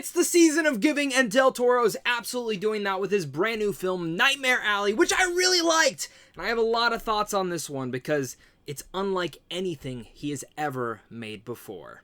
It's the season of giving, and Del Toro is absolutely doing that with his brand new film, Nightmare Alley, which I really liked. And I have a lot of thoughts on this one because it's unlike anything he has ever made before.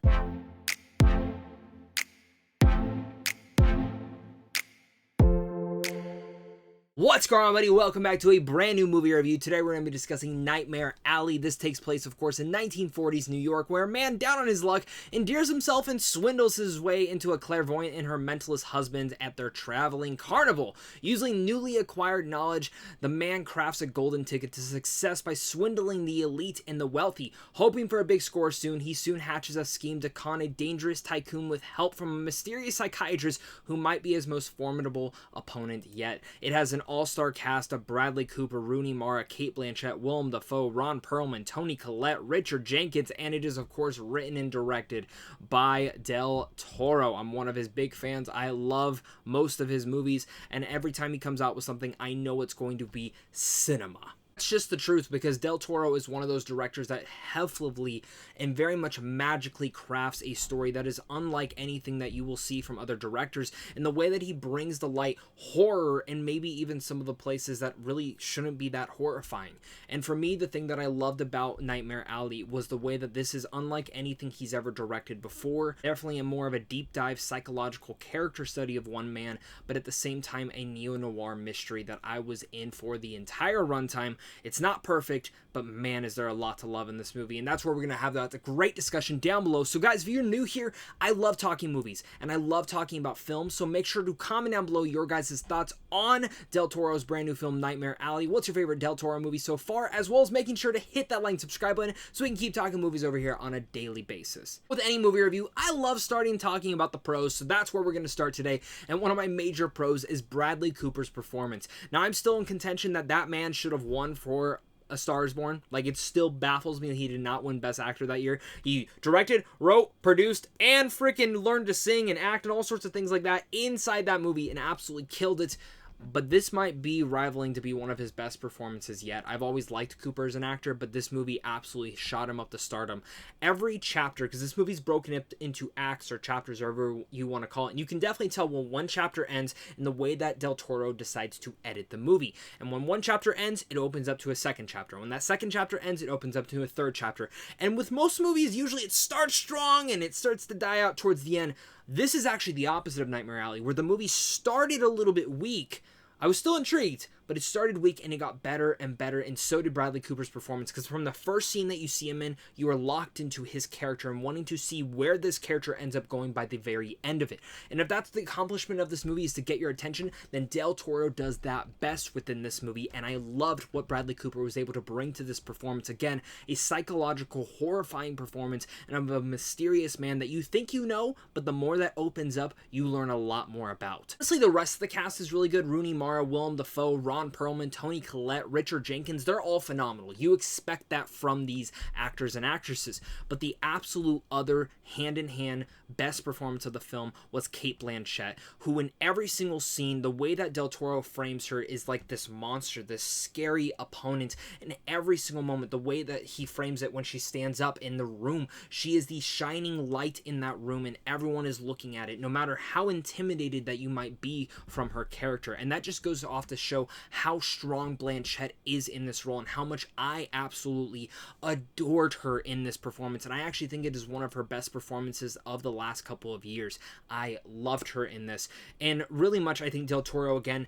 What's going on, buddy? Welcome back to a brand new movie review. Today we're going to be discussing Nightmare Alley. This takes place, of course, in 1940s New York, where a man down on his luck endears himself and swindles his way into a clairvoyant and her mentalist husband at their traveling carnival. Using newly acquired knowledge, the man crafts a golden ticket to success by swindling the elite and the wealthy. Hoping for a big score soon, he soon hatches a scheme to con a dangerous tycoon with help from a mysterious psychiatrist who might be his most formidable opponent yet. It has an all-star cast of Bradley Cooper, Rooney Mara, Cate Blanchett, Willem Dafoe, Ron Perlman, Toni Collette, Richard Jenkins, and it is, of course, written and directed by Del Toro. I'm one of his big fans. I love most of his movies, and every time he comes out with something, I know it's going to be cinema. It's just the truth, because Del Toro is one of those directors that heavily and very much magically crafts a story that is unlike anything that you will see from other directors, in the way that he brings to light horror and maybe even some of the places that really shouldn't be that horrifying. And for me, the thing that I loved about Nightmare Alley was the way that this is unlike anything he's ever directed before. Definitely a more of a deep dive psychological character study of one man, but at the same time a neo-noir mystery that I was in for the entire runtime. It's not perfect, but man, is there a lot to love in this movie, and that's where we're going to have that great discussion down below. So guys, if you're new here, I love talking movies, and I love talking about films, so make sure to comment down below your guys' thoughts on Del Toro's brand new film, Nightmare Alley. What's your favorite Del Toro movie so far, as well as making sure to hit that like and subscribe button so we can keep talking movies over here on a daily basis. With any movie review, I love starting talking about the pros, so that's where we're going to start today, and one of my major pros is Bradley Cooper's performance. Now, I'm still in contention that man should have won for A Star is Born. Like, it still baffles me that he did not win Best Actor that year. He directed, wrote, produced, and freaking learned to sing and act and all sorts of things like that inside that movie and absolutely killed it. But this might be rivaling to be one of his best performances yet. I've always liked Cooper as an actor, but this movie absolutely shot him up to stardom. Every chapter, because this movie's broken up into acts or chapters, or whatever you want to call it, and you can definitely tell when one chapter ends in the way that Del Toro decides to edit the movie. And when one chapter ends, it opens up to a second chapter. When that second chapter ends, it opens up to a third chapter. And with most movies, usually it starts strong and it starts to die out towards the end. This is actually the opposite of Nightmare Alley, where the movie started a little bit weak. I was still intrigued, but it started weak and it got better and better, and so did Bradley Cooper's performance, because from the first scene that you see him in, you are locked into his character and wanting to see where this character ends up going by the very end of it. And if that's the accomplishment of this movie, is to get your attention, then Del Toro does that best within this movie, and I loved what Bradley Cooper was able to bring to this performance. Again, a psychological, horrifying performance, and of a mysterious man that you think you know, but the more that opens up, you learn a lot more about. Honestly, the rest of the cast is really good. Rooney Mara, Willem Dafoe, Ron Perlman, Toni Collette, Richard Jenkins, they're all phenomenal. You expect that from these actors and actresses. But the absolute other hand-in-hand best performance of the film was Cate Blanchett, who in every single scene, the way that Del Toro frames her is like this monster, this scary opponent. In every single moment, the way that he frames it when she stands up in the room, she is the shining light in that room, and everyone is looking at it, no matter how intimidated that you might be from her character. And that just goes off to show how strong Blanchett is in this role and how much I absolutely adored her in this performance. And I actually think it is one of her best performances of the last couple of years. I loved her in this. And really much, I think Del Toro, again,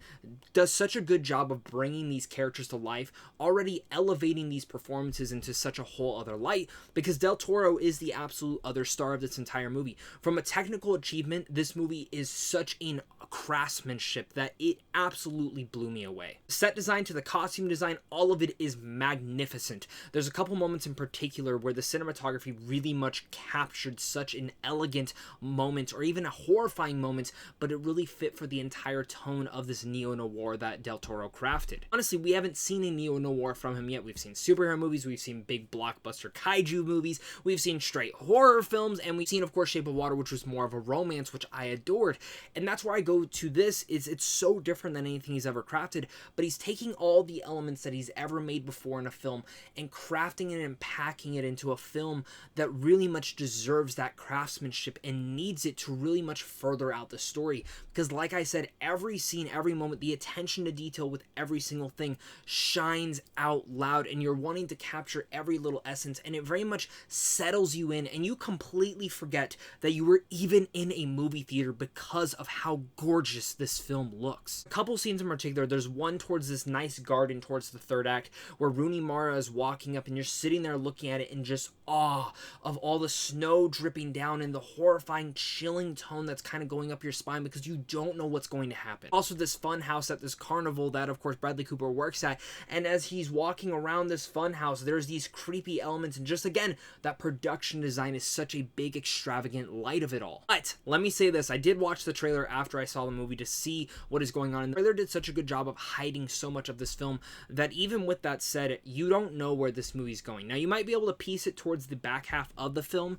does such a good job of bringing these characters to life, already elevating these performances into such a whole other light, because Del Toro is the absolute other star of this entire movie. From a technical achievement, this movie is such in craftsmanship that it absolutely blew me away. Set design to the costume design, all of it is magnificent. There's a couple moments in particular where the cinematography really much captured such an elegant moment, or even a horrifying moment, but it really fit for the entire tone of this neo-noir that Del Toro crafted. Honestly, we haven't seen a neo-noir from him yet. We've seen superhero movies, we've seen big blockbuster kaiju movies, we've seen straight horror films, and we've seen, of course, Shape of Water, which was more of a romance, which I adored. And that's where I go to this, is it's so different than anything he's ever crafted, but he's taking all the elements that he's ever made before in a film and crafting it and packing it into a film that really much deserves that craftsmanship and needs it to really much further out the story. Because like I said, every scene, every moment, the attention to detail with every single thing shines out loud, and you're wanting to capture every little essence, and it very much settles you in, and you completely forget that you were even in a movie theater because of how gorgeous this film looks. A couple scenes in particular, there's one towards this nice garden towards the third act where Rooney Mara is walking up and you're sitting there looking at it in just awe of all the snow dripping down and the horrifying chilling tone that's kind of going up your spine because you don't know what's going to happen. Also, this fun house at this carnival that of course Bradley Cooper works at, and as he's walking around this fun house, there's these creepy elements, and just again, that production design is such a big extravagant light of it all. But let me say this, I did watch the trailer after I saw the movie to see what is going on, and the trailer did such a good job of hiding so much of this film that even with that said, you don't know where this movie's going. Now you might be able to piece it towards the back half of the film,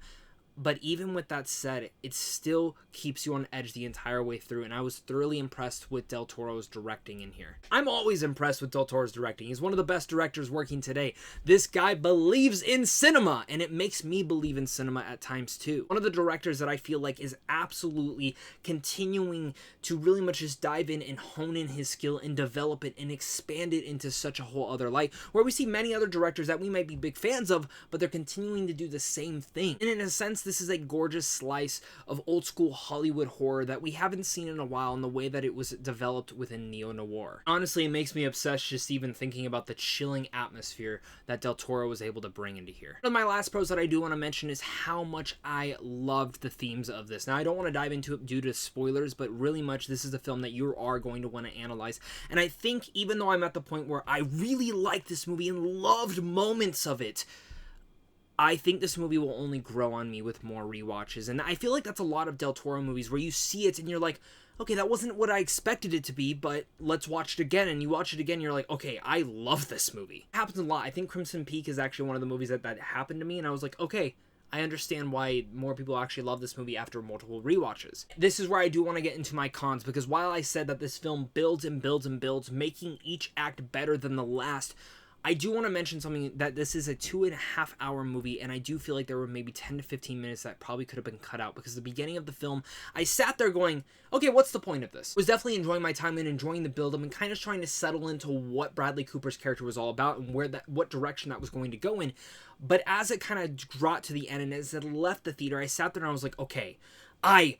but even with that said, it still keeps you on edge the entire way through, and I was thoroughly impressed with Del Toro's directing in here. I'm always impressed with Del Toro's directing. He's one of the best directors working today. This guy believes in cinema, and it makes me believe in cinema at times too. One of the directors that I feel like is absolutely continuing to really much just dive in and hone in his skill and develop it and expand it into such a whole other light, where we see many other directors that we might be big fans of, but they're continuing to do the same thing. And in a sense, this is a gorgeous slice of old school Hollywood horror that we haven't seen in a while in the way that it was developed within neo-noir. Honestly, it makes me obsessed just even thinking about the chilling atmosphere that Del Toro was able to bring into here. One of my last pros that I do want to mention is how much I loved the themes of this. Now, I don't want to dive into it due to spoilers, but really much this is a film that you are going to want to analyze. And I think even though I'm at the point where I really liked this movie and loved moments of it, I think this movie will only grow on me with more rewatches. And I feel like that's a lot of Del Toro movies where you see it and you're like, okay, that wasn't what I expected it to be, but let's watch it again. And you watch it again, you're like, okay, I love this movie. It happens a lot. I think Crimson Peak is actually one of the movies that happened to me, and I was like, okay, I understand why more people actually love this movie after multiple rewatches. This is where I do want to get into my cons, because while I said that this film builds and builds and builds, making each act better than the last, I do want to mention something, that this is a 2.5-hour movie, and I do feel like there were maybe 10 to 15 minutes that probably could have been cut out, because the beginning of the film, I sat there going, okay, what's the point of this? I was definitely enjoying my time and enjoying the build-up and kind of trying to settle into what Bradley Cooper's character was all about and what direction that was going to go in. But as it kind of got to the end and as it left the theater, I sat there and I was like, okay, I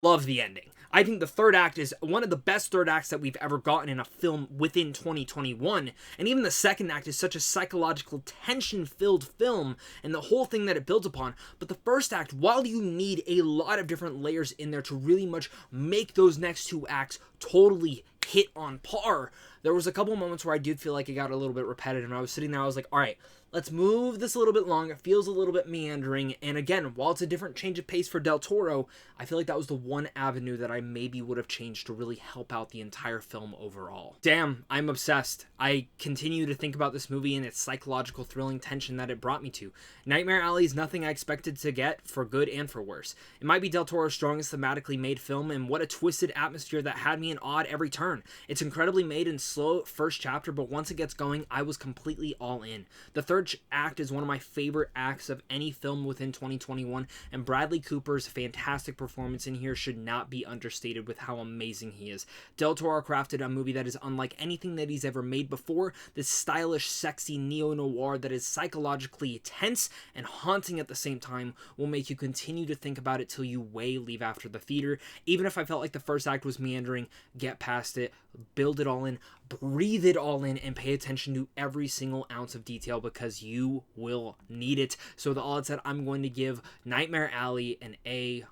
love the ending. I think the third act is one of the best third acts that we've ever gotten in a film within 2021. And even the second act is such a psychological, tension-filled film and the whole thing that it builds upon. But the first act, while you need a lot of different layers in there to really much make those next two acts totally hit on par, there was a couple moments where I did feel like it got a little bit repetitive. And I was sitting there, I was like, all right, let's move this a little bit long. It feels a little bit meandering. And again, while it's a different change of pace for Del Toro, I feel like that was the one avenue that I maybe would have changed to really help out the entire film overall. Damn, I'm obsessed. I continue to think about this movie and its psychological thrilling tension that it brought me to. Nightmare Alley is nothing I expected to get, for good and for worse. It might be Del Toro's strongest thematically made film, and what a twisted atmosphere that had me in awe at every turn. It's incredibly made and slow first chapter, but once it gets going, I was completely all in. The third act is one of my favorite acts of any film within 2021, and Bradley Cooper's fantastic performance in here should not be understated with how amazing he is. Del Toro crafted a movie that is unlike anything that he's ever made before. This stylish, sexy neo-noir that is psychologically tense and haunting at the same time will make you continue to think about it till you leave after the theater. Even if I felt like the first act was meandering, get past it, build it all in, breathe it all in, and pay attention to every single ounce of detail, because you will need it. So with all that said, I'm going to give Nightmare Alley an A-.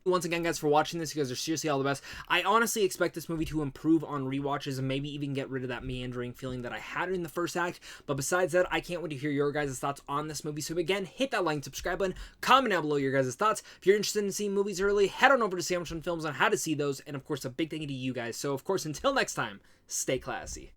Once again, guys, for watching this, you guys are seriously all the best. I honestly expect this movie to improve on rewatches and maybe even get rid of that meandering feeling that I had in the first act. But besides that, I can't wait to hear your guys' thoughts on this movie. So again, hit that like and subscribe button, comment down below your guys' thoughts. If you're interested in seeing movies early, head on over to Sandwich on Films on how to see those. And of course, a big thank you to you guys. So of course, until next time, stay classy.